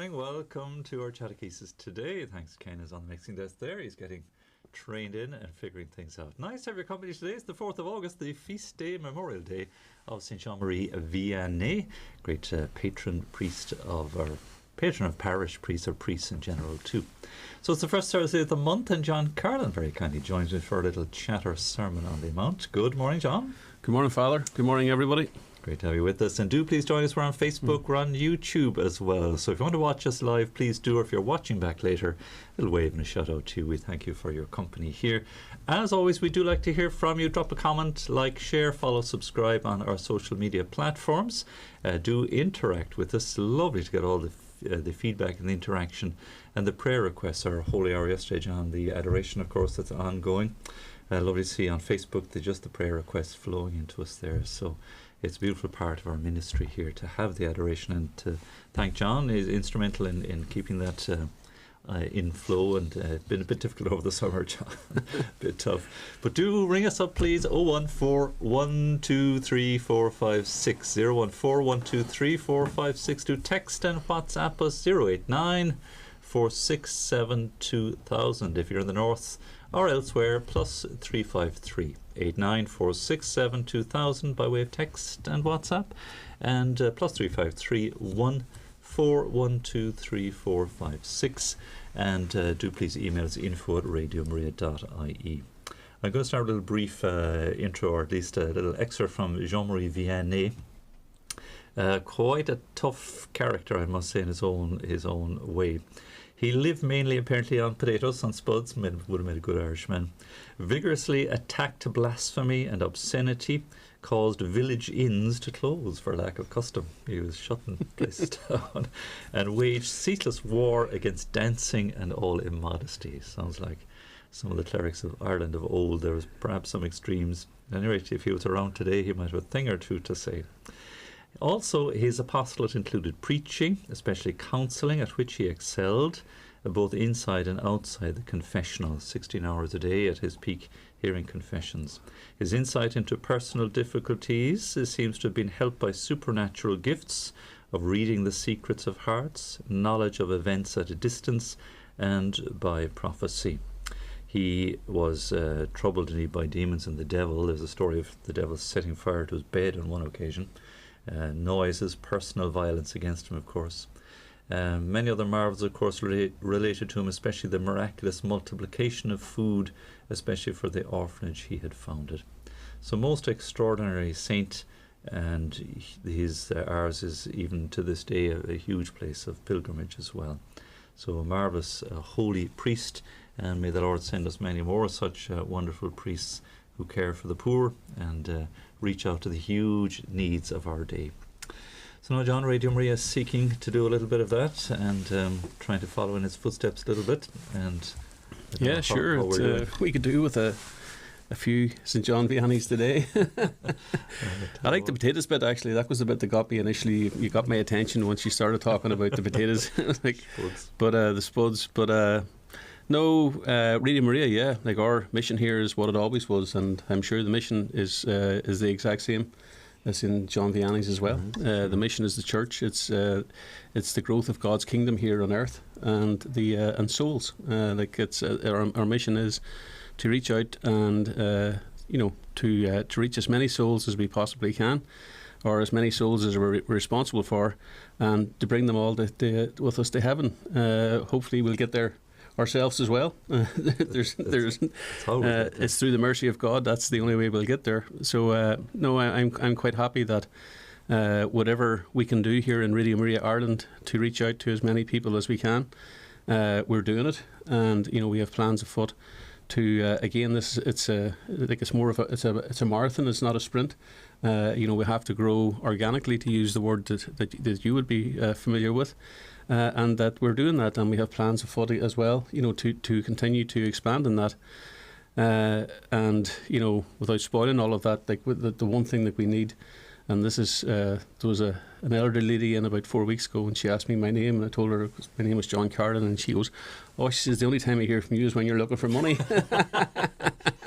morning. Welcome to our Chatechesis today. Thanks, Ken is on the mixing desk there. He's getting trained in and figuring things out. Nice to have your company today. It's the 4th of August, the feast day, Memorial Day of St. Jean-Marie Vianney, great patron of parish priests, or priests in general too. So it's the first Thursday of the month, and John Carlin very kindly joins me for a little chatter sermon on the Mount. Good morning, John. Good morning, Father. Good morning, everybody. Great to have you with us, and do please join us. We're on Facebook, we're on YouTube as well, so if you want to watch us live, please do, or if you're watching back later, a little wave and a shout out to you. We thank you for your company here. As always, we do like to hear from you. Drop a comment, like, share, follow, subscribe on our social media platforms. Do interact with us. Lovely to get all the feedback and the interaction, and the prayer requests. Our holy hour yesterday, John, the adoration, of course, that's ongoing. Lovely to see on Facebook the prayer requests flowing into us there. So it's a beautiful part of our ministry here to have the adoration, and to thank John. He's instrumental in keeping that in flow, and it's been a bit difficult over the summer, John. A bit tough. But do ring us up, please. 014-123-456. 014-123-456. Do text and WhatsApp us 089-467-2000 if you're in the north or elsewhere, plus 353 89 2000 by way of text and WhatsApp, and plus 353 14123 and do please email us info@radiomaria.ie. I'm going to start with a little brief intro, or at least a little excerpt from Jean-Marie Vianney. Quite a tough character, I must say, in his own way. He lived mainly, apparently, on potatoes, on spuds. Would have made a good Irishman. Vigorously attacked blasphemy and obscenity, caused village inns to close for lack of custom. He was shutting places down, and waged ceaseless war against dancing and all immodesty. Sounds like some of the clerics of Ireland of old. There was perhaps some extremes. At any rate, if he was around today, he might have a thing or two to say. Also, his apostolate included preaching, especially counselling, at which he excelled, both inside and outside the confessional, 16 hours a day at his peak, hearing confessions. His insight into personal difficulties seems to have been helped by supernatural gifts of reading the secrets of hearts, knowledge of events at a distance, and by prophecy. He was troubled indeed by demons and the devil. There's a story of the devil setting fire to his bed on one occasion. Noises, personal violence against him, of course. Many other marvels, of course, related to him, especially the miraculous multiplication of food, especially for the orphanage he had founded. So most extraordinary saint, and ours is even to this day a huge place of pilgrimage as well. So a marvellous holy priest, and may the Lord send us many more such wonderful priests who care for the poor and reach out to the huge needs of our day. So now, John, Radio Maria is seeking to do a little bit of that, and trying to follow in his footsteps a little bit. And yeah, sure. We could do with a few St. John Vianney's today. I like the potatoes bit, actually. That was the bit that got me initially. You got my attention once you started talking about the potatoes. The spuds. But no, Radio Maria, yeah. Like, our mission here is what it always was, and I'm sure the mission is the exact same as in John Vianney's as well. The mission is the church. It's the growth of God's kingdom here on earth, and souls. Our mission is to reach out and to reach as many souls as we possibly can, or as many souls as we're responsible for, and to bring them all with us to heaven. Hopefully, we'll get there ourselves as well. It's through the mercy of God. That's the only way we'll get there. So I'm quite happy that whatever we can do here in Radio Maria Ireland to reach out to as many people as we can, we're doing it. And we have plans afoot to again, it's a marathon. It's not a sprint. We have to grow organically, to use the word that you would be familiar with. And that we're doing that, and we have plans afoot as well, to continue to expand in that. And without spoiling all of that, like the one thing that we need, and this is there was an elderly lady in about 4 weeks ago, and she asked me my name, and I told her my name was John Carlin, and she goes, "Oh," she says, "the only time I hear from you is when you're looking for money."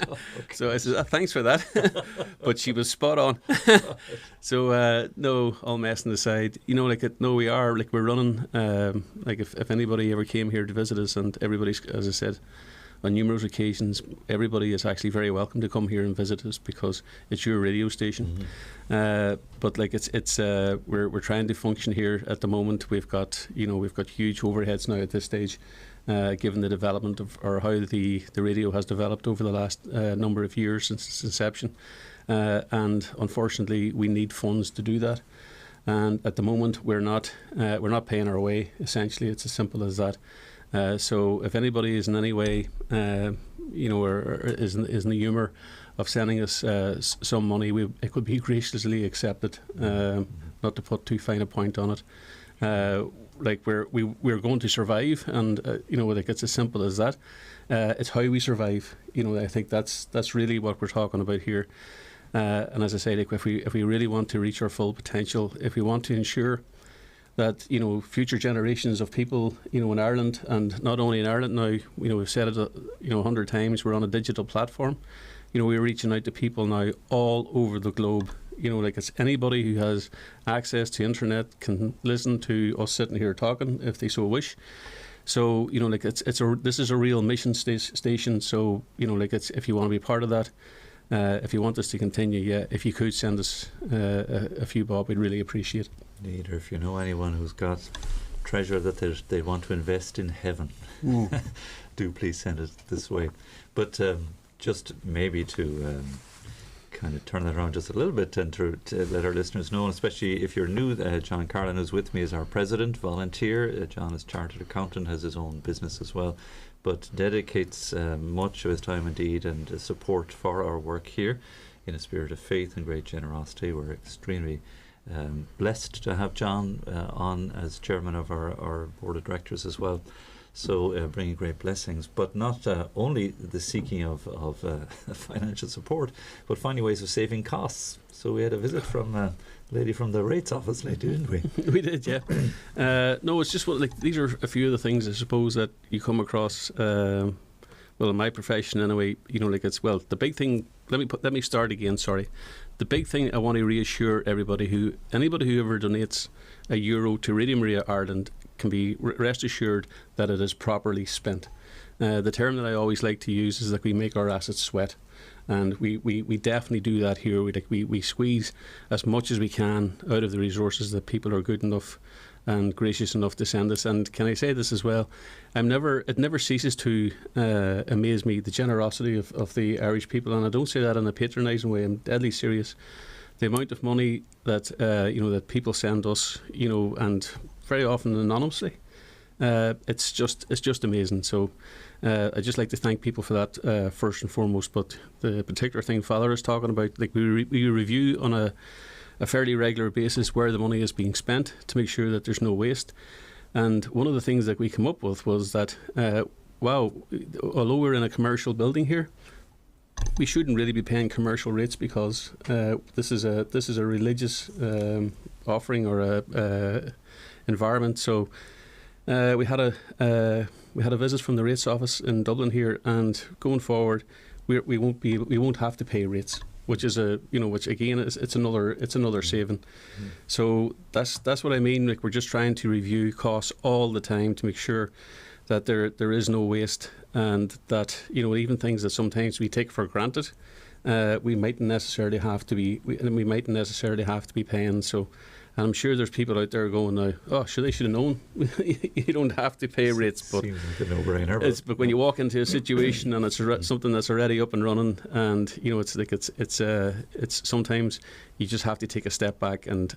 Okay. So I said, thanks for that. But she was spot on. So no, all messing aside, we are, we're running, if anybody ever came here to visit us, and everybody's, as I said, on numerous occasions, everybody is actually very welcome to come here and visit us because it's your radio station. But we're trying to function here at the moment. We've got huge overheads now at this stage, given the development of, or how the radio has developed over the last number of years since its inception. And unfortunately, we need funds to do that. And at the moment, we're not paying our way. Essentially, it's as simple as that. So if anybody is in any way, or is in the humour of sending us some money, it could be graciously accepted. Not to put too fine a point on it. We're going to survive, and it's as simple as that. It's how we survive. I think that's really what we're talking about here. And as I say, if we really want to reach our full potential, if we want to ensure that future generations of people in Ireland, and not only in Ireland now, we've said it 100 times, we're on a digital platform. We're reaching out to people now all over the globe. It's anybody who has access to internet can listen to us sitting here talking if they so wish. So this is a real mission station. So if you want to be part of that, if you want us to continue, if you could send us a few bob, we'd really appreciate it. Indeed, or if you know anyone who's got treasure that they want to invest in heaven, do please send it this way. But just maybe to kind of turn that around just a little bit and to let our listeners know, especially if you're new, John Carlin, who's with me, is our president, volunteer. John is chartered accountant, has his own business as well, but dedicates much of his time indeed and support for our work here in a spirit of faith and great generosity. We're extremely blessed to have John on as chairman of our board of directors as well. So bringing great blessings, but not only the seeking of financial support, but finding ways of saving costs. So we had a visit from a lady from the rates office lately, didn't we? We did, yeah. No, it's just these are a few of the things I suppose that you come across. In my profession anyway, the big thing. Let me start again. Sorry. The big thing I want to reassure anybody who ever donates €1 to Radio Maria Ireland can be rest assured that it is properly spent. The term that I always like to use is that we make our assets sweat, and we definitely do that here. We squeeze as much as we can out of the resources that people are good enough and gracious enough to send us. And can I say this as well? It never ceases to amaze me, the generosity of the Irish people, and I don't say that in a patronising way. I'm deadly serious. The amount of money that that people send us, and very often anonymously, it's just amazing. So I just like to thank people for that first and foremost. But the particular thing Father is talking about, we review on a fairly regular basis where the money is being spent to make sure that there's no waste. And one of the things that we come up with was that although we're in a commercial building here, we shouldn't really be paying commercial rates because this is a religious offering or a environment. So we had a visit from the rates office in Dublin here, and going forward, we won't have to pay rates, which is which again it's another saving. So that's what I mean. We're just trying to review costs all the time to make sure that there is no waste, and that even things that sometimes we take for granted, we mightn't necessarily have to be paying. So, and I'm sure there's people out there going now, they should have known. You don't have to pay rates, but seems like a no-brainer. But when you walk into a situation and it's something that's already up and running, and it's sometimes you just have to take a step back and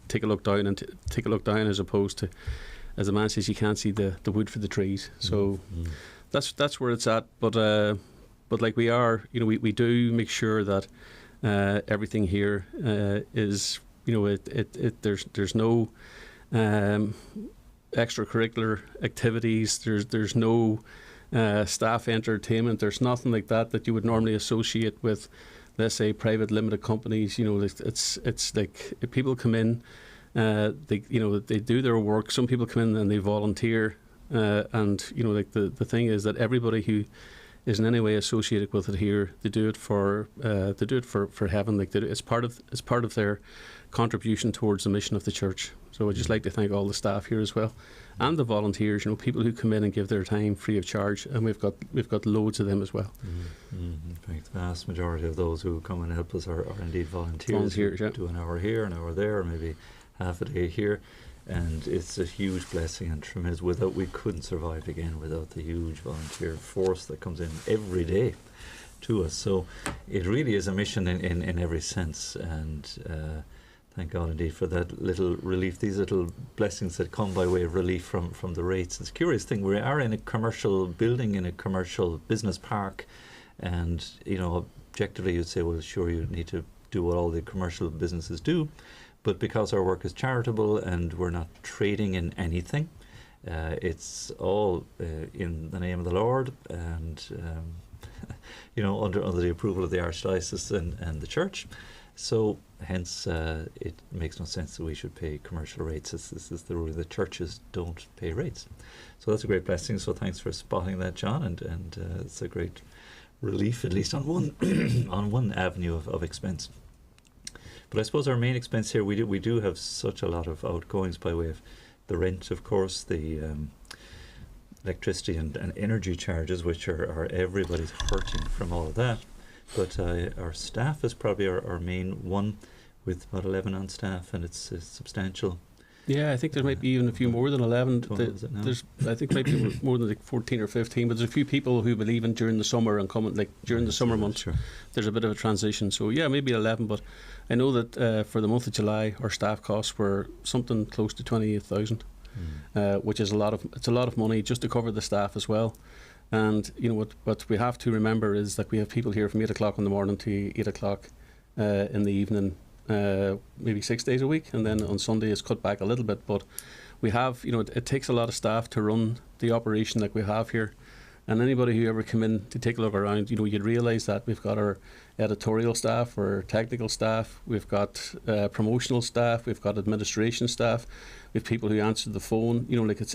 take a look down, as opposed to, as the man says, you can't see the wood for the trees. So that's where it's at. But we do make sure that everything here is. There's no extracurricular activities. There's no staff entertainment. There's nothing like that you would normally associate with, let's say, private limited companies. It's like if people come in, they do their work. Some people come in and they volunteer, and the thing is that everybody who is in any way associated with it here. They do it for heaven. Like it's part of their contribution towards the mission of the church. So I'd just like to thank all the staff here as well, and the volunteers. You know, people who come in and give their time free of charge, and we've got loads of them as well. In fact, the vast majority of those who come and help us are indeed volunteers. Yeah. Do an hour here, an hour there, maybe half a day here. And it's a huge blessing and tremendous. We couldn't survive again without the huge volunteer force that comes in every day to us. So it really is a mission in every sense. And thank God indeed for that little relief, these little blessings that come by way of relief from the rates. It's a curious thing. We are in a commercial building, in a commercial business park. And, you know, objectively you'd say, well, sure, you need to do what all the commercial businesses do. But because our work is charitable and we're not trading in anything, it's all in the name of the Lord and, you know, under the approval of the Archdiocese and the Church. So hence it makes no sense that we should pay commercial rates. This is the rule. The churches don't pay rates. So that's a great blessing. So thanks for spotting that, John. And it's a great relief, at least on one on one avenue of expense. But I suppose our main expense here, we do have such a lot of outgoings by way of the rent, of course, the electricity and energy charges, which are everybody's hurting from all of that. But our staff is probably our main one, with about 11 on staff, and it's substantial. Yeah, I think there might be even a few more than 11. 12, there's, I think, maybe more than like 14 or 15. But there's a few people who believe in during the summer and coming like during the summer months. Sure. There's a bit of a transition. So yeah, maybe 11. But I know that for the month of July, our staff costs were something close to 28,000, which is a lot of money just to cover the staff as well. And you know what we have to remember is that we have people here from 8 o'clock in the morning to 8 o'clock in the evening. Maybe 6 days a week, and then on Sunday it's cut back a little bit, but we have, you know, it takes a lot of staff to run the operation that we have here. And anybody who ever come in to take a look around, you know, you'd realise that we've got our editorial staff, our technical staff, we've got promotional staff, we've got administration staff, we've people who answer the phone. You know, like it's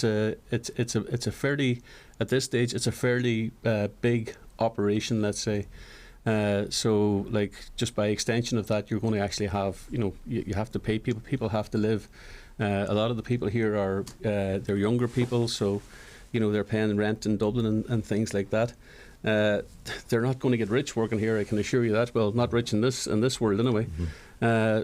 a fairly, at this stage, it's a fairly big operation, let's say. So, like, just by extension of that, you're going to actually have, you know, you have to pay people. People have to live. A lot of the people here are they're younger people, so, you know, they're paying rent in Dublin and things like that. They're not going to get rich working here, I can assure you that. Well, not rich in this world anyway.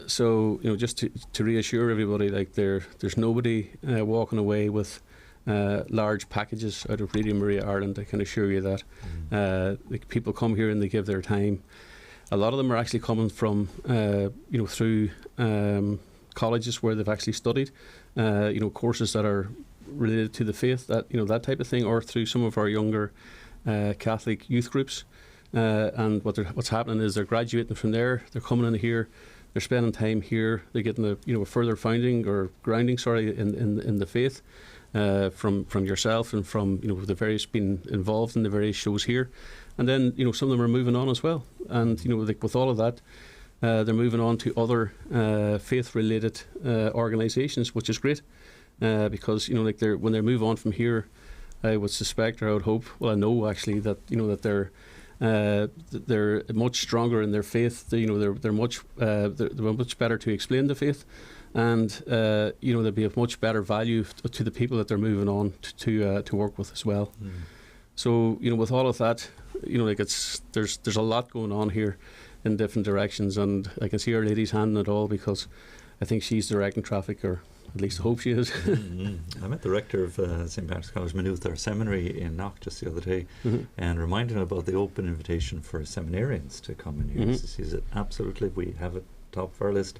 So, you know, just to reassure everybody, like, there's nobody walking away with large packages out of Radio Maria Ireland, I can assure you that. Like, people come here and they give their time. A lot of them are actually coming from, you know, through colleges where they've actually studied, you know, courses that are related to the faith, that, you know, that type of thing, or through some of our younger Catholic youth groups. And what's happening is they're graduating from there, they're coming in here, they're spending time here, they're getting a further grounding in the faith. From yourself and from, you know, the various being involved in the various shows here, and then, you know, some of them are moving on as well, and, you know, like, with all of that, they're moving on to other faith-related organisations, which is great, because, you know, like, when they move on from here, I would suspect, or I would hope, well, I know actually that, you know, that they're much stronger in their faith. You know, they're much better to explain the faith. And you know, there'll be of much better value to the people that they're moving on to work with as well. So, you know, with all of that, you know, like, there's a lot going on here in different directions, and I can see Our Lady's handling it all, because I think she's directing traffic, or at least I hope she is. I met the rector of St. Patrick's College Maynooth, our seminary in Knock, just the other day, and reminded him about the open invitation for seminarians to come in here. He said, absolutely, we have it top of our list.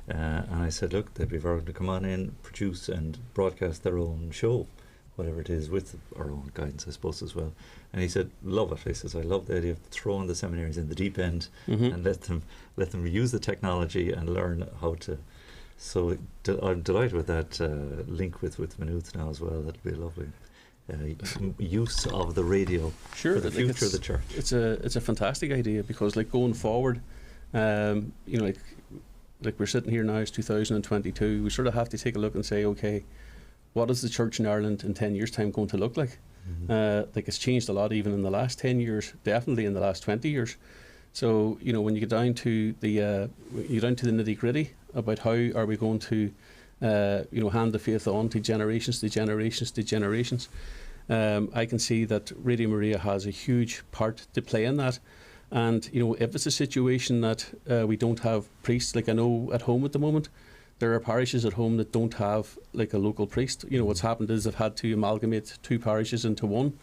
And I said, look, they'd be welcome to come on in, produce and broadcast their own show, whatever it is, with our own guidance, I suppose, as well. And he said, love it. He says, I love the idea of throwing the seminaries in the deep end and let them use the technology and learn how to. So I'm delighted with that link with Maynooth now as well. That'll be lovely. Use of the radio for the future of the church. It's a fantastic idea, because, like, going forward, you know, like we're sitting here now, it's 2022, we sort of have to take a look and say, okay, what is the church in Ireland in 10 years' time going to look like? Like it's changed a lot even in the last 10 years, definitely in the last 20 years. So, you know, when you get down to the nitty gritty about how are we going to, you know, hand the faith on to generations, I can see that Radio Maria has a huge part to play in that. And, you know, if it's a situation that we don't have priests, like I know at home at the moment, there are parishes at home that don't have like a local priest. You know, what's happened is they've had to amalgamate 2 parishes into one.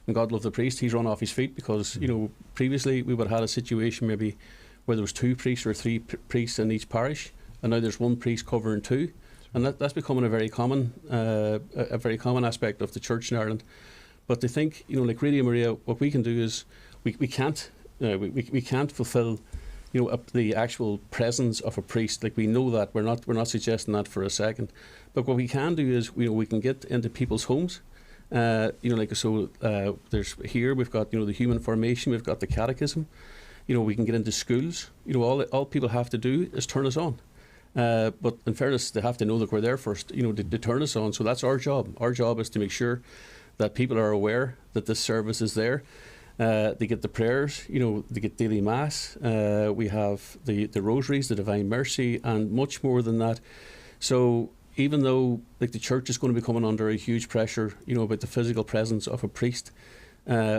And God love the priest, he's run off his feet because, you know, previously we would have had a situation maybe where there was 2 priests or 3 priests in each parish, and now there's 1 priest covering 2. And that's becoming a very common aspect of the church in Ireland. But to think, you know, like Radio Maria, what we can do is we can't fulfil, you know, the actual presence of a priest. Like we know that we're not suggesting that for a second. But what we can do is, you know, we can get into people's homes. You know, like so. There's here we've got, you know, the human formation. We've got the catechism. You know, we can get into schools. You know, all people have to do is turn us on. But in fairness, they have to know that we're there first, you know, to turn us on. So that's our job. Our job is to make sure that people are aware that this service is there. They get the prayers, you know, they get daily mass. We have the rosaries, the Divine Mercy, and much more than that. So even though like the church is going to be coming under a huge pressure, you know, about the physical presence of a priest,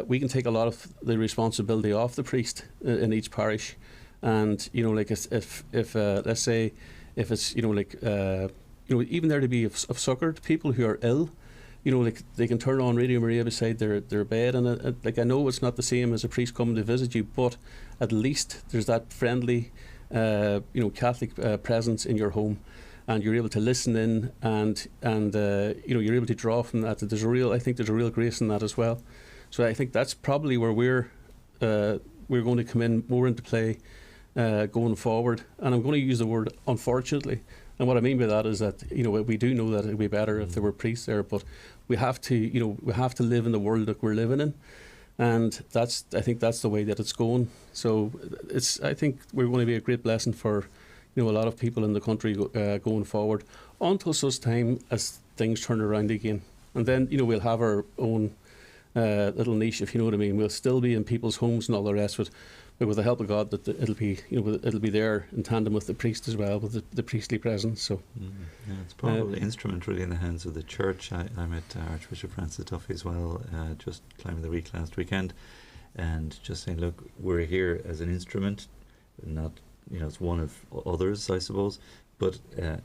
we can take a lot of the responsibility off the priest in each parish. And, you know, like if let's say, if it's, you know, like, you know, even there to be of succour to people who are ill, you know, like they can turn on Radio Maria beside their bed. And like I know it's not the same as a priest coming to visit you, but at least there's that friendly, you know, Catholic presence in your home. And you're able to listen in and you know, you're able to draw from that. I think there's a real grace in that as well. So I think that's probably where we're going to come in more into play going forward. And I'm going to use the word unfortunately. And what I mean by that is that, you know, we do know that it would be better if there were priests there, but we have to, you know, we have to live in the world that we're living in. And I think that's the way that it's going. So I think we're going to be a great blessing for, you know, a lot of people in the country going forward until such time as things turn around again. And then, you know, we'll have our own little niche, if you know what I mean. We'll still be in people's homes and all the rest of it, but with the help of God, that it'll be, you know, it'll be there in tandem with the priest as well, with the priestly presence. So, yeah, it's probably an instrument really in the hands of the church. I met Archbishop Francis Duffy as well, just climbing the week last weekend, and just saying, look, we're here as an instrument, not, you know, it's one of others, I suppose, but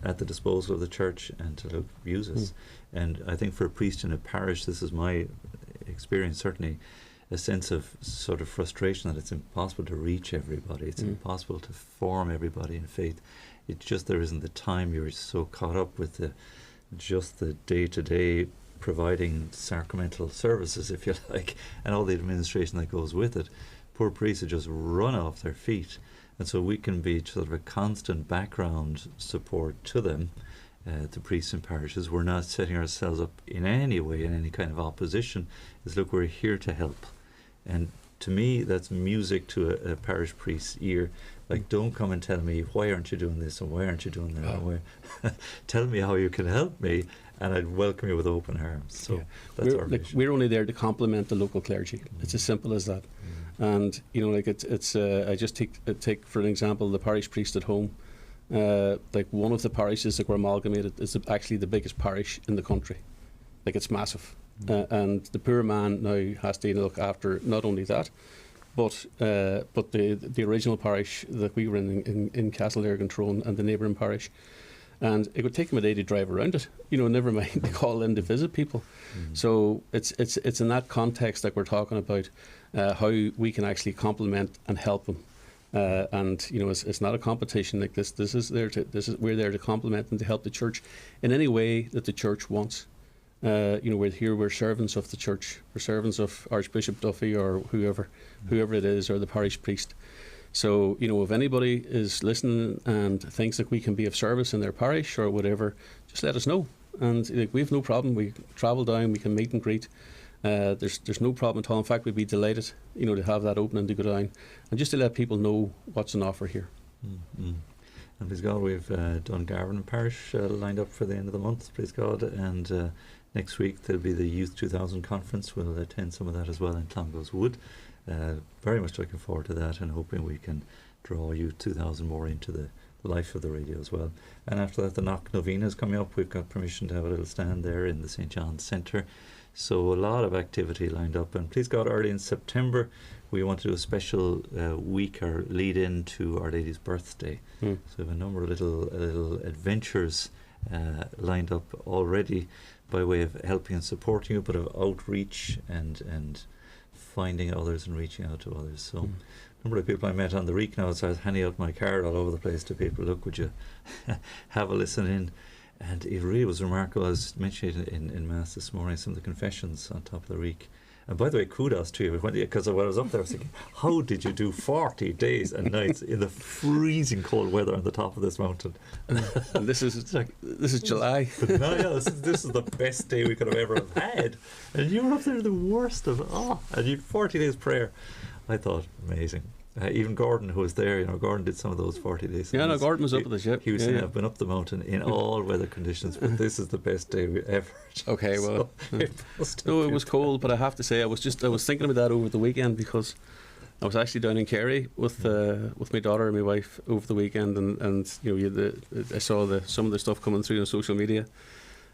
at the disposal of the church, and to use us. And I think for a priest in a parish, this is my experience, certainly, a sense of sort of frustration that it's impossible to reach everybody. It's impossible to form everybody in faith. It's just there isn't the time. You're so caught up with the day-to-day providing sacramental services, if you like, and all the administration that goes with it. Poor priests are just run off their feet. And so we can be sort of a constant background support to them, the priests in parishes. We're not setting ourselves up in any way in any kind of opposition. It's, look, we're here to help. And to me, that's music to a parish priest's ear. Like, don't come and tell me, why aren't you doing this and why aren't you doing that? Tell me how you can help me, and I'd welcome you with open arms. So that's our vision. We're only there to complement the local clergy. It's as simple as that. And, you know, like it's I just take for an example the parish priest at home. Like one of the parishes that were amalgamated is actually the biggest parish in the country. Like, it's massive. And the poor man now has to look after not only that, but the original parish that we were in Castleair and the neighbouring parish. And it would take him a day to drive around it, you know, never mind to call in to visit people. So it's in that context that we're talking about how we can actually complement and help them. And, you know, it's not a competition like this. We're there to complement and to help the church in any way that the church wants. You know, we're servants of the church. We're servants of Archbishop Duffy or whoever it is, or the parish priest. So, you know, if anybody is listening and thinks that we can be of service in their parish or whatever, just let us know. And like, we have no problem. We travel down, we can meet and greet. There's no problem at all. In fact, we'd be delighted, you know, to have that opening to go down and just to let people know what's on offer here. And please God, we've Dungarvan Parish lined up for the end of the month, please God, and next week there'll be the Youth 2000 conference. We'll attend some of that as well in Clongowes Wood. Very much looking forward to that, and hoping we can draw Youth 2000 more into the life of the radio as well. And after that, the Knock Novena is coming up. We've got permission to have a little stand there in the St. John's Centre. So a lot of activity lined up, and please God, early in September we want to do a special week or lead in to Our Lady's birthday. So we have a number of little adventures lined up already by way of helping and supporting you, but of outreach and finding others and reaching out to others. So a number of people I met on the Reek now, so I was handing out my card all over the place to people. Look, would you have a listen in? And it really was remarkable. I was mentioning it in Mass this morning, some of the confessions on top of the Reek. And by the way, kudos to you, because when I was up there I was thinking, how did you do 40 days and nights in the freezing cold weather on the top of this mountain? And this is July. This is the best day we could have ever have had. And you were up there the worst of and you had 40 days prayer. I thought, amazing. Even Gordon, who was there, Gordon did some of those 40 days. Yeah, no, Gordon was up at the ship. He was saying, I've been up the mountain in all weather conditions, but this is the best day we ever. Okay, well, it was cold, but I have to say, I was thinking about that over the weekend, because I was actually down in Kerry with my daughter and my wife over the weekend, and I saw some of the stuff coming through on social media,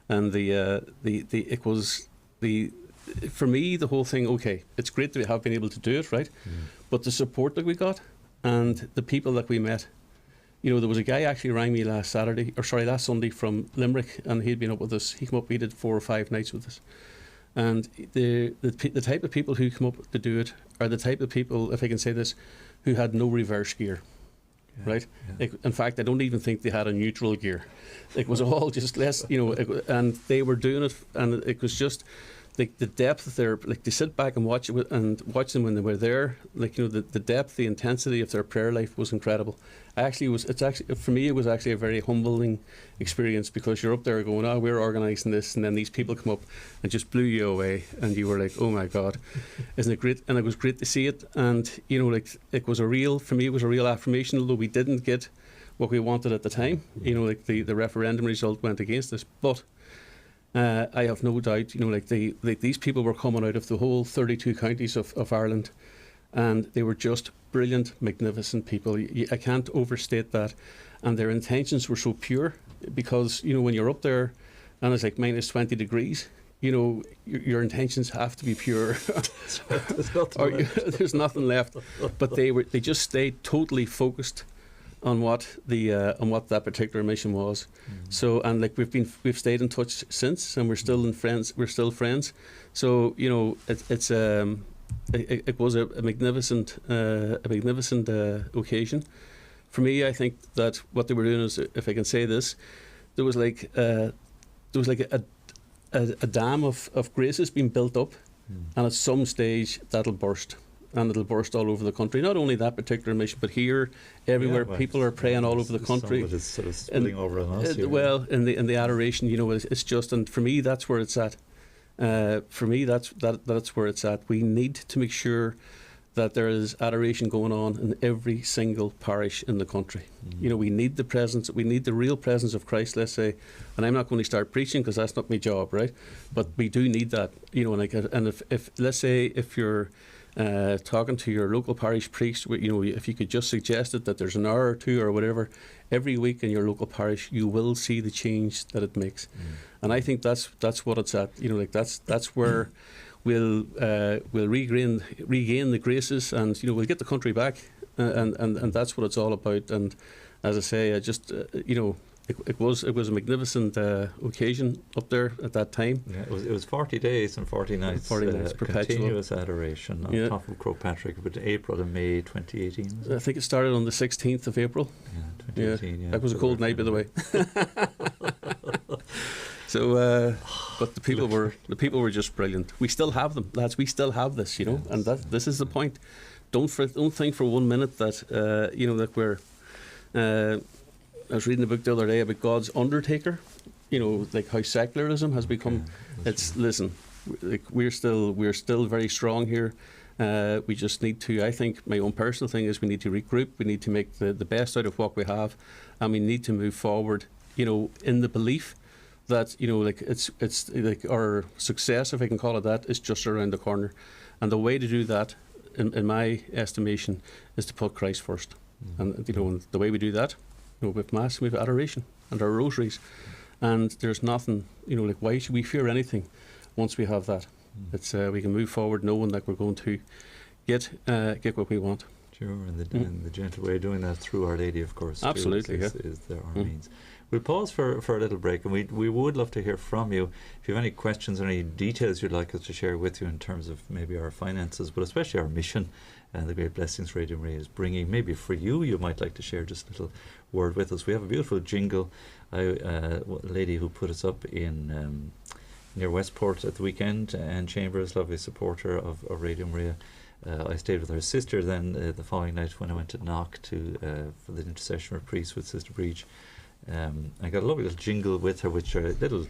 and for me, the whole thing, okay, it's great that we have been able to do it, right? But the support that we got and the people that we met, there was a guy actually rang me last Sunday from Limerick, and he'd been up with us. He came up, he did 4 or 5 nights with us. And the type of people who come up to do it are the type of people, if I can say this, who had no reverse gear. Right. Yeah. In fact, I don't even think they had a neutral gear. It was all just less, and they were doing it, and it was just the depth of their, they sit back and watch them when they were there. The depth, the intensity of their prayer life was incredible. For me, it was actually a very humbling experience, because you're up there going, we're organising this, and then these people come up and just blew you away, and you were like, oh my God, isn't it great? And it was great to see it, and it was for me it was a real affirmation, although we didn't get what we wanted at the time. The referendum result went against us, but I have no doubt, these people were coming out of the whole 32 counties of Ireland, and they were just brilliant, magnificent people. I can't overstate that. And their intentions were so pure, because, when you're up there and it's like minus 20 degrees, your intentions have to be pure. There's nothing left. But they just stayed totally focused on what that particular mission was. So, and we've stayed in touch since, and we're still friends. So it was a magnificent occasion for me. I think that what they were doing is, if I can say this, there was like a dam of graces being built up, and at some stage that'll burst. And it'll burst all over the country. Not only that particular mission, but here, everywhere, people are praying all over the country. Some of it is sort of spilling over on us. Well, in the adoration, it's just, and for me, that's where it's at. For me, that's where it's at. We need to make sure that there is adoration going on in every single parish in the country. We need the presence. We need the real presence of Christ. Let's say, and I'm not going to start preaching, because that's not my job, right? But we do need that. And if let's say if you're talking to your local parish priest, if you could just suggest that there's an hour or two or whatever every week in your local parish, you will see the change that it makes. And I think that's what it's at. That's where we'll regain the graces, and we'll get the country back, and that's what it's all about. And as I say, I just It was a magnificent occasion up there at that time. Yeah, it was 40 days and 40 nights, continuous adoration on top of Croagh Patrick, but April and May 2018. I think it started on the 16th of April. Yeah, 2018. Yeah, that was a cold night, by the way. So, but the people were just brilliant. We still have them, lads. We still have this, and this is the point. Don't think for 1 minute that that we're. I was reading a book the other day about God's undertaker, like how secularism has become. Listen, we're still very strong here. We just need to, I think my own personal thing is, we need to regroup, we need to make the best out of what we have, and we need to move forward, in the belief that, like it's like our success, if I can call it that, is just around the corner. And the way to do that, in my estimation, is to put Christ first. And and the way we do that, with Mass, we have adoration and our rosaries. And there's nothing, like, why should we fear anything once we have that? It's we can move forward knowing that we're going to get what we want. Sure, and the gentle way of doing that through Our Lady, of course. Absolutely, is our means. We'll pause for a little break, and we would love to hear from you. If you have any questions or any details you'd like us to share with you in terms of maybe our finances, but especially our mission, the great blessings Radio Maria is bringing. Maybe for you might like to share just a little word with us. We have a beautiful jingle, a lady who put us up in near Westport at the weekend, Anne Chambers, lovely supporter of Radio Maria. I stayed with her sister then the following night when I went to Knock for the intercession priest with Sister Breach. I got a lovely little jingle with her, which a little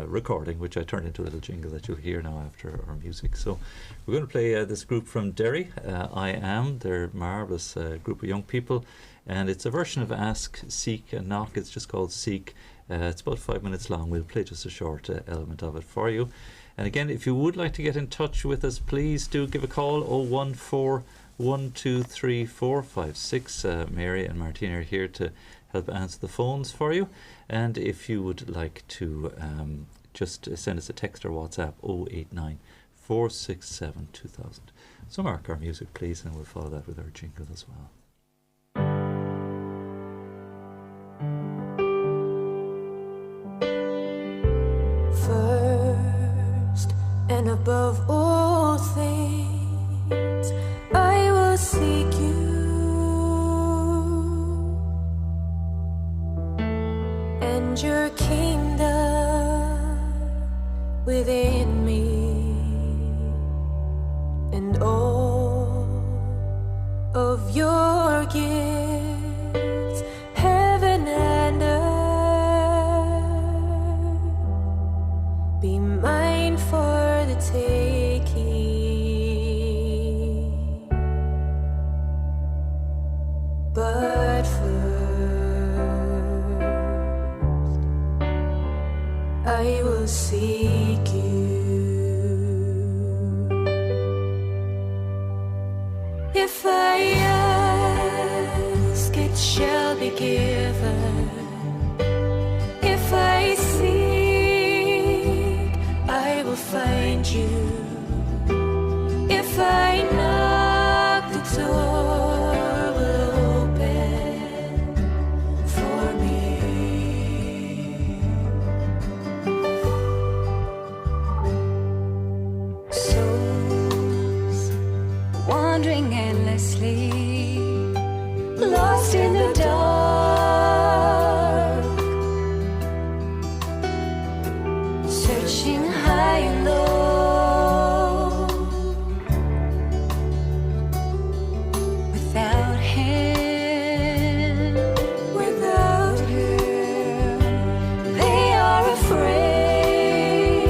recording, which I turned into a little jingle that you'll hear now after our music. So we're going to play this group from Derry, I Am. They're a marvellous group of young people, and it's a version of Ask, Seek and Knock. It's just called Seek. It's about 5 minutes long. We'll play just a short element of it for you. And again, if you would like to get in touch with us, please do give a call, 014 123 456. Mary and Martina are here to help answer the phones for you. And if you would like to just send us a text or WhatsApp, 089 467 2000. So mark our music, please, and we'll follow that with our jingle as well. First and above all things, I will seek you, and your kingdom within me, and all of your gifts, heaven and earth, be mine for the taking. But first, I will seek you. If I ask, it shall be given. If I seek, I will find you. If I knock, the door will open for me. Souls wandering endlessly, lost in the dark, searching high and low. Without him, they are afraid,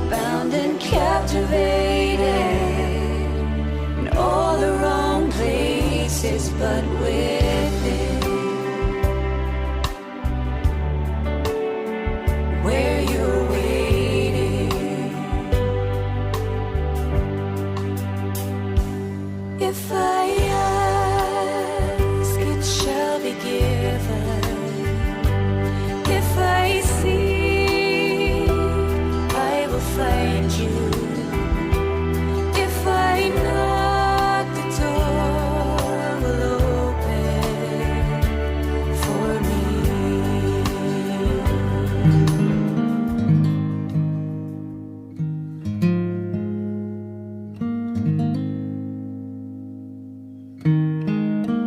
bound and captivated in all the wrong places, but with him, where you're waiting. If I ask, it shall be given. If I seek, I will find you. If I knock, the door will open for me.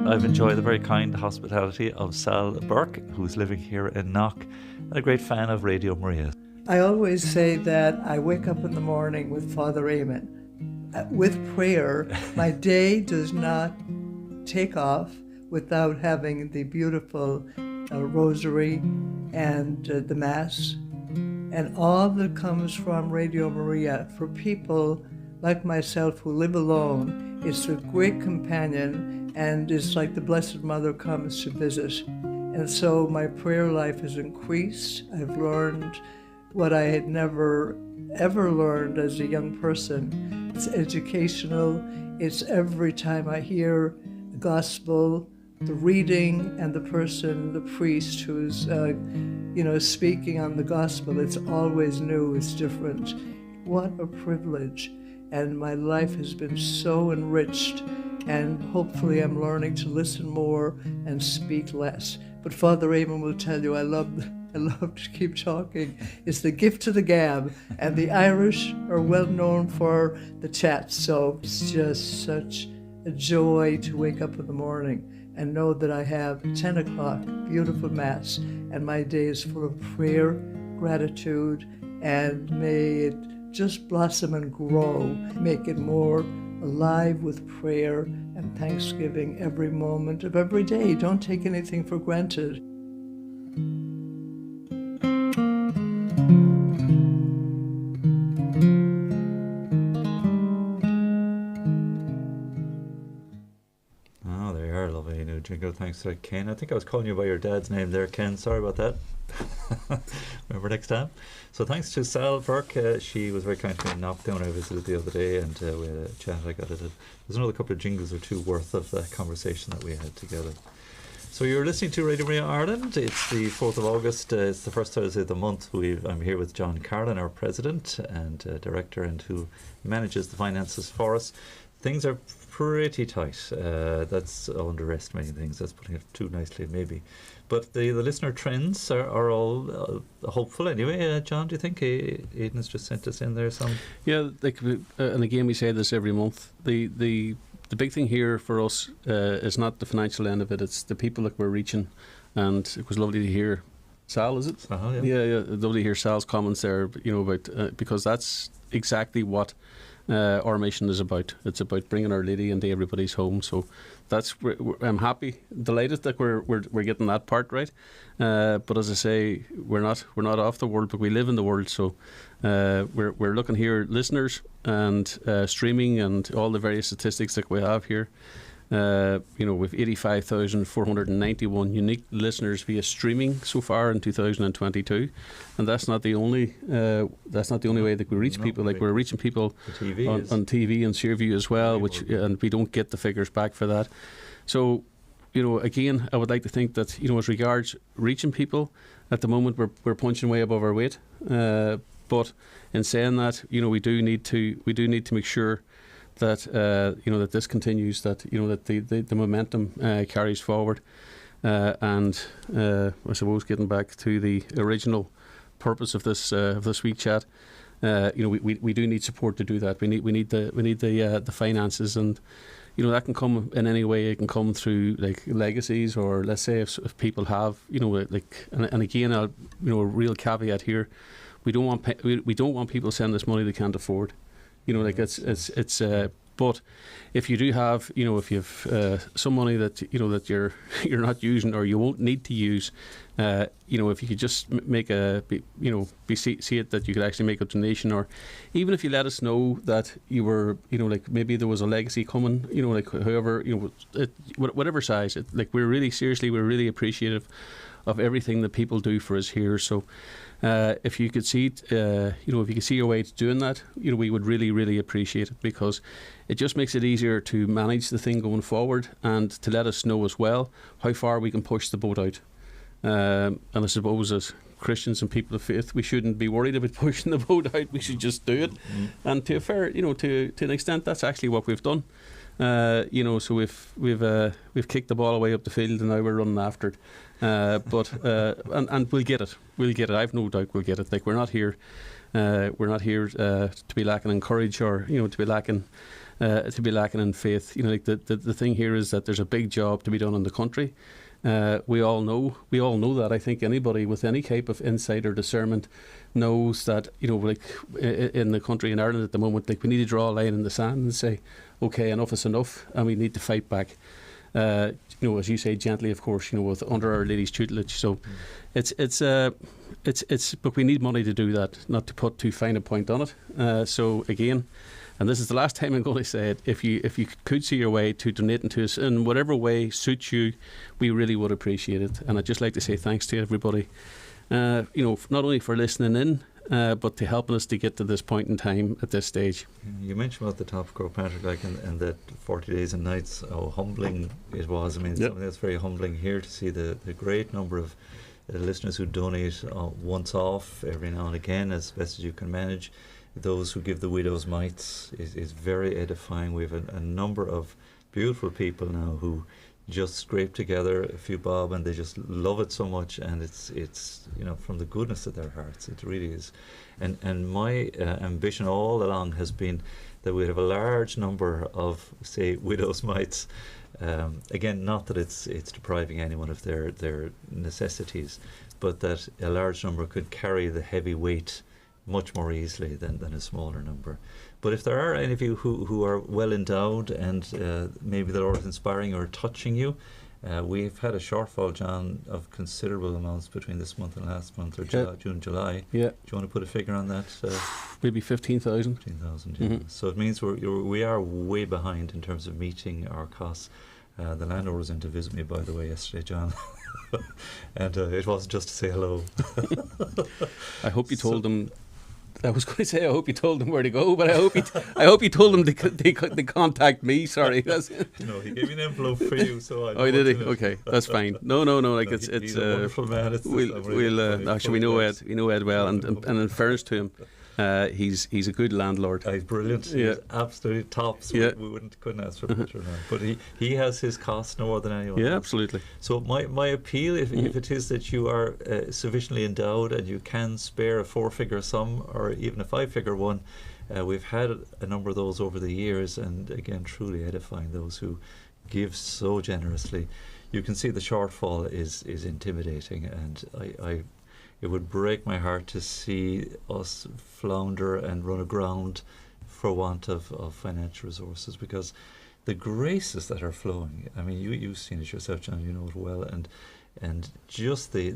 I've enjoyed the very kind hospitality of Sal Burke, who's living here in Knock, and a great fan of Radio Maria. I always say that I wake up in the morning with Father Eamonn. With prayer, my day does not take off without having the beautiful rosary and the Mass. And all that comes from Radio Maria, for people like myself who live alone, it's a great companion, and it's like the Blessed Mother comes to visit. And And so my prayer life has increased. I've learned what I had never ever learned as a young person. It's educational. It's every time I hear the gospel, the reading, and the person, the priest who's, speaking on the gospel, it's always new, it's different. What a privilege. And my life has been so enriched, and hopefully I'm learning to listen more and speak less. But Father Eamonn will tell you, I love to keep talking. It's the gift of the gab, and the Irish are well known for the chat. So it's just such a joy to wake up in the morning and know that I have 10 o'clock, beautiful Mass, and my day is full of prayer, gratitude, and may it just blossom and grow. Make it more alive with prayer and thanksgiving every moment of every day. Don't take anything for granted. Oh, there you are, lovely new jingle. Thanks to Ken. I think I was calling you by your dad's name there, Ken. Sorry about that. Remember next time. So thanks to Sal Burke. She was very kind to me in Knockdown. I visited the other day, and we had a chat. I got it. There's another couple of jingles or two worth of that conversation that we had together. So you're listening to Radio Maria Ireland. It's the 4th of August. It's the first Thursday of the month. I'm here with John Carlin, our president and director, and who manages the finances for us. Things are pretty tight. That's underestimating things. That's putting it too nicely, maybe. But the listener trends are all hopeful anyway. John, do you think Aidan's just sent us in there some? Yeah, and again we say this every month. The big thing here for us is not the financial end of it. It's the people that we're reaching, and it was lovely to hear Sal. Is it? Yeah. Yeah. Lovely to hear Sal's comments there. About because that's exactly what our mission is about. It's about bringing Our Lady into everybody's home. So I'm happy, delighted that we're getting that part right. But as I say, we're not off the world, but we live in the world. So we're looking here, listeners and streaming and all the various statistics that we have here. With 85,491 unique listeners via streaming so far in 2022, and that's not the only way that we reach people. Like, we're reaching people on TV and ShareView as well, and we don't get the figures back for that. So, again, I would like to think that as regards reaching people, at the moment we're punching way above our weight. But in saying that, we do need to make sure that that this continues, that that the momentum carries forward, and I suppose getting back to the original purpose of this week chat, we do need support to do that. We need the finances, and that can come in any way. It can come through like legacies, or let's say if people have and again, a real caveat here, we don't want people sending us money they can't afford. But if you do have, if you've some money that that you're not using, or you won't need to use, if you could just make see it that you could actually make a donation, or even if you let us know that you were, maybe there was a legacy coming, however, whatever size, we're really appreciative of everything that people do for us here. So if you could see if you could see your way to doing that, we would really appreciate it, because it just makes it easier to manage the thing going forward, and to let us know as well how far we can push the boat out. And I suppose as Christians and people of faith, we shouldn't be worried about pushing the boat out. We should just do it. And to a fair, to an extent, that's actually what we've done. So we've kicked the ball away up the field, and now we're running after it. But we'll get it. We'll get it. I've no doubt we'll get it. We're not here. To be lacking in courage, or to be lacking in faith. The thing here is that there's a big job to be done in the country. We all know that. I think anybody with any type of insight or discernment knows that in the country, in Ireland at the moment, we need to draw a line in the sand and say, okay, enough is enough, and we need to fight back. As you say, gently, of course, with under Our Lady's tutelage. So it's but we need money to do that, not to put too fine a point on it. So again, And this is the last time I'm going to say it. If you could see your way to donating to us in whatever way suits you, we really would appreciate it. And I'd just like to say thanks to everybody, not only for listening in, but to helping us to get to this point in time at this stage. You mentioned about the top score, Patrick, and that 40 days and nights, how humbling it was. I mean, something that's very humbling here to see the great number of listeners who donate once off every now and again as best as you can manage. Those who give the widow's mites is very edifying. We have a number of beautiful people now who just scrape together a few bob and they just love it so much, and it's from the goodness of their hearts. It really is. And my ambition all along has been that we have a large number of, say, widow's mites. Again, not that it's depriving anyone of their necessities, but that a large number could carry the heavy weight much more easily than a smaller number. But if there are any of you who are well endowed and maybe the Lord is inspiring or touching you, we've had a shortfall, John, of considerable amounts between this month and last month, or June, July. Yeah. Do you want to put a figure on that? Maybe 15,000. 15,000, yeah. Mm-hmm. So it means we are way behind in terms of meeting our costs. The landlord was in to visit me, by the way, yesterday, John. And it wasn't just to say hello. I hope you told them. I was going to say I hope you told them where to go, but I hope you told them to contact me. Sorry. No, he gave me an envelope for you, so I. Oh, did he? Okay, that's fine. No. Like no, it's a wonderful man. Actually, we know Ed well, and in fairness to him, he's a good landlord. He's brilliant. He's absolutely top. So we couldn't ask for better now. But he has his costs no more than anyone else. Yeah, absolutely. So my appeal, if it is that you are sufficiently endowed and you can spare a 4-figure sum or even a 5-figure one, we've had a number of those over the years, and again, truly edifying those who give so generously. You can see the shortfall is intimidating, and it would break my heart to see us flounder and run aground for want of financial resources, because the graces that are flowing, I mean, you've seen it yourself, John, you know it well, and just the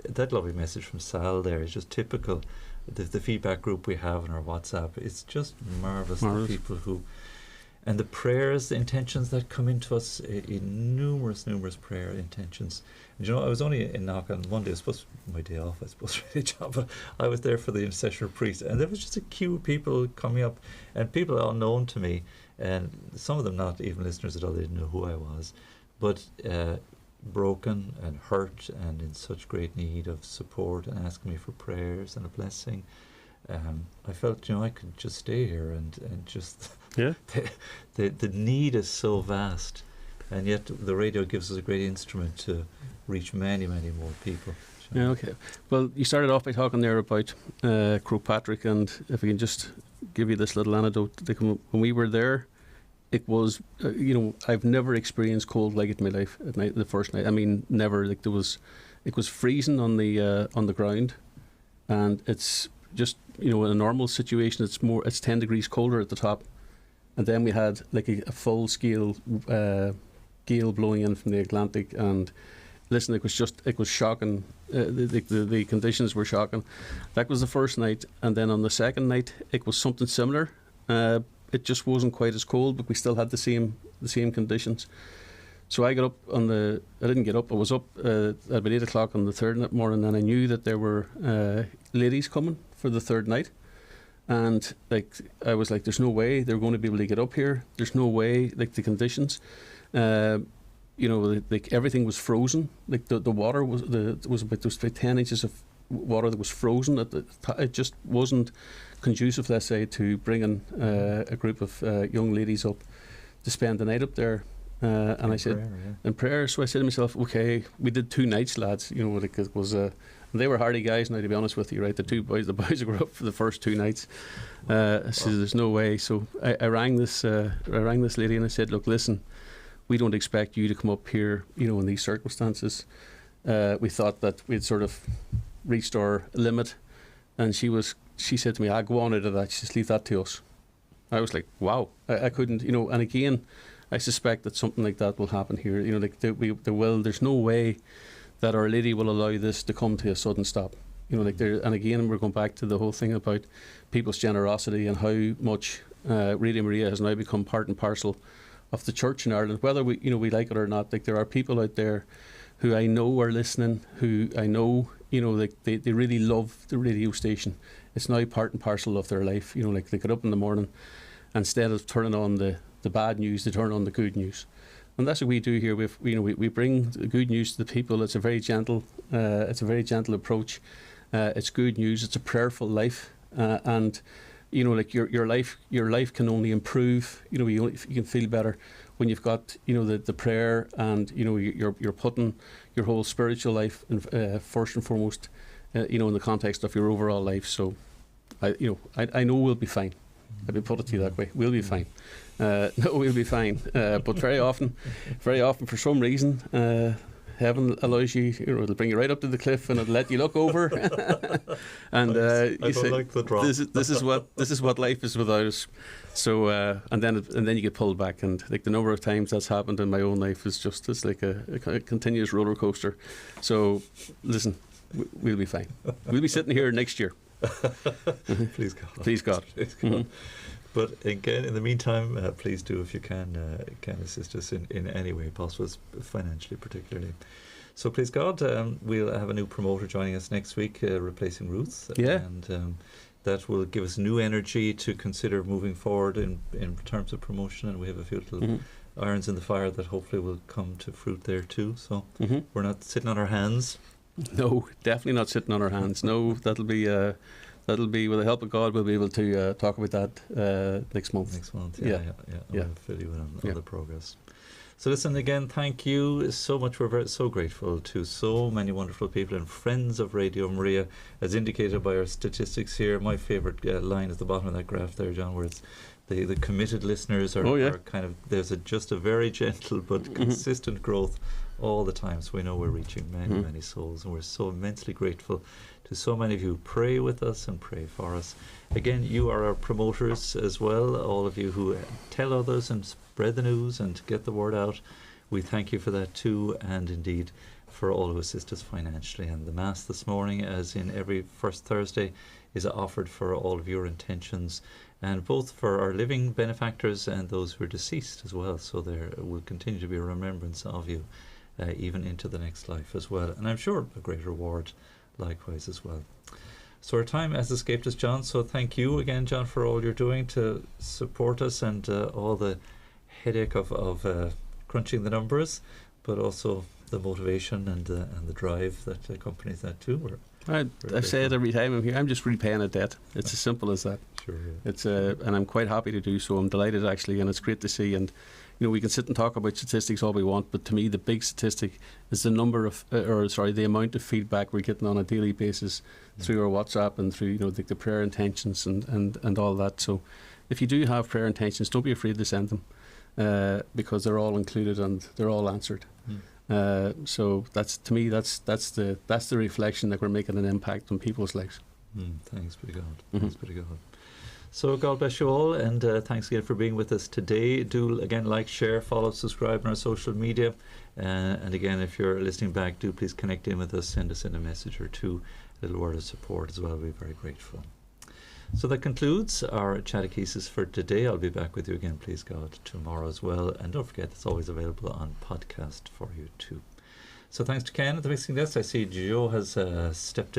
that lovely message from Sal there is just typical. The feedback group we have on our WhatsApp, it's just marvellous. The people who, and the prayers, the intentions that come into us in numerous prayer intentions. And I was only in Knock on Monday. It was supposed to be my day off, I suppose, really, John, but I was there for the intercession priest, and there was just a queue of people coming up, and people unknown to me, and some of them not even listeners at all. They didn't know who I was, but broken and hurt and in such great need of support and asking me for prayers and a blessing. I felt, I could just stay here and just the need is so vast, and yet the radio gives us a great instrument to reach many more people. Yeah, okay. Well, you started off by talking there about Croagh Patrick, and if we can just give you this little anecdote, when we were there, it was I've never experienced cold like it in my life at night. The first night, I mean, never. Like it was freezing on the ground, and it's just in a normal situation it's 10 degrees colder at the top, and then we had like a full scale gale blowing in from the Atlantic, and listen, it was shocking. The conditions were shocking. That was the first night, and then on the second night it was something similar. It just wasn't quite as cold, but we still had the same conditions. So I got up I didn't get up. I was up at about 8 o'clock on the third morning, and I knew that there were ladies coming for the third night. And I was like, there's no way they're going to be able to get up here. There's no way, the conditions. Everything was frozen. Like the water there was about 10 inches of water that was frozen. It just wasn't conducive, let's say, to bringing a group of young ladies up to spend the night up there. And I said, in prayer. So I said to myself, okay, we did 2 nights, lads. It was they were hardy guys. Now, to be honest with you, right, the boys who were up for the first 2 nights. I said, there's no way. So I rang this lady and I said, look, listen, we don't expect you to come up here, in these circumstances. We thought that we'd sort of reached our limit, and she said to me, go on out of that, just leave that to us. I was like, wow, I couldn't, and again, I suspect that something like that will happen here. There's no way that Our Lady will allow this to come to a sudden stop. You know, like there, and again, we're going back to the whole thing about people's generosity and how much Radio Maria has now become part and parcel of the church in Ireland, whether we like it or not. Like there are people out there who I know are listening, who I know, like they really love the radio station. It's now part and parcel of their life. You know, like they get up in the morning, and instead of turning on the bad news, they turn on the good news. And that's what we do here. We bring the good news to the people. It's a very gentle approach. It's good news. It's a prayerful life, and like your life can only improve. You can feel better when you've got the prayer, and you're putting your whole spiritual life in, first and foremost, in the context of your overall life. So, I know we'll be fine. Let me put it to you that way. We'll be fine. No, we'll be fine. But very often, for some reason, heaven allows you, it'll bring you right up to the cliff and it'll let you look over. And you say, like the drop. This is what life is without us. So, and then you get pulled back. And like the number of times that's happened in my own life is just, it's like a continuous roller coaster. So, listen, we'll be fine. We'll be sitting here next year. Please God. Please God. Please God. Mm-hmm. But again, in the meantime, please do, if you can assist us in any way possible, financially particularly. So please God, we'll have a new promoter joining us next week, replacing Ruth. Yeah. And that will give us new energy to consider moving forward in terms of promotion. And we have a few little irons in the fire that hopefully will come to fruit there too. So we're not sitting on our hands. No, definitely not sitting on our hands. No, that'll be with the help of God. We'll be able to talk about that next month. Next month, yeah. I'll fill you in on the progress. So listen, again, thank you so much. We're so grateful to so many wonderful people and friends of Radio Maria, as indicated by our statistics here. My favourite line at the bottom of that graph there, John, where it's the committed listeners are kind of, there's just a very gentle but consistent growth all the time. So we know we're reaching many souls, and we're so immensely grateful to so many of you who pray with us and pray for us. Again, you are our promoters as well, all of you who tell others and spread the news and get the word out. We thank you for that too, and indeed for all who assist us financially. And the Mass this morning, as in every first Thursday, is offered for all of your intentions, and both for our living benefactors and those who are deceased as well. So there will continue to be a remembrance of you even into the next life as well. And I'm sure a great reward likewise as well. So our time has escaped us, John, so thank you again, John, for all you're doing to support us, and all the headache of crunching the numbers, but also the motivation and the drive that accompanies that too. I say it every time I'm here, I'm just repaying a debt. It's as simple as that. Sure, yeah. It's and I'm quite happy to do so. I'm delighted actually, and it's great to see. And we can sit and talk about statistics all we want, but to me the big statistic is the the amount of feedback we're getting on a daily basis through our WhatsApp and through the prayer intentions and all that. So if you do have prayer intentions, don't be afraid to send them, because they're all included and they're all answered. So that's, to me, that's the reflection that we're making an impact on people's lives. Thanks be to God. Thanks be to God. So God bless you all, and thanks again for being with us today. Do again like, share, follow, subscribe on our social media, and again, if you're listening back, do please connect in with us, send us in a message or two, a little word of support as well. We'll be very grateful. So that concludes our Chatechesis for today. I'll be back with you again, please God, tomorrow as well, and don't forget it's always available on podcast for you too. So thanks to Ken at the mixing desk. I see Joe has stepped in.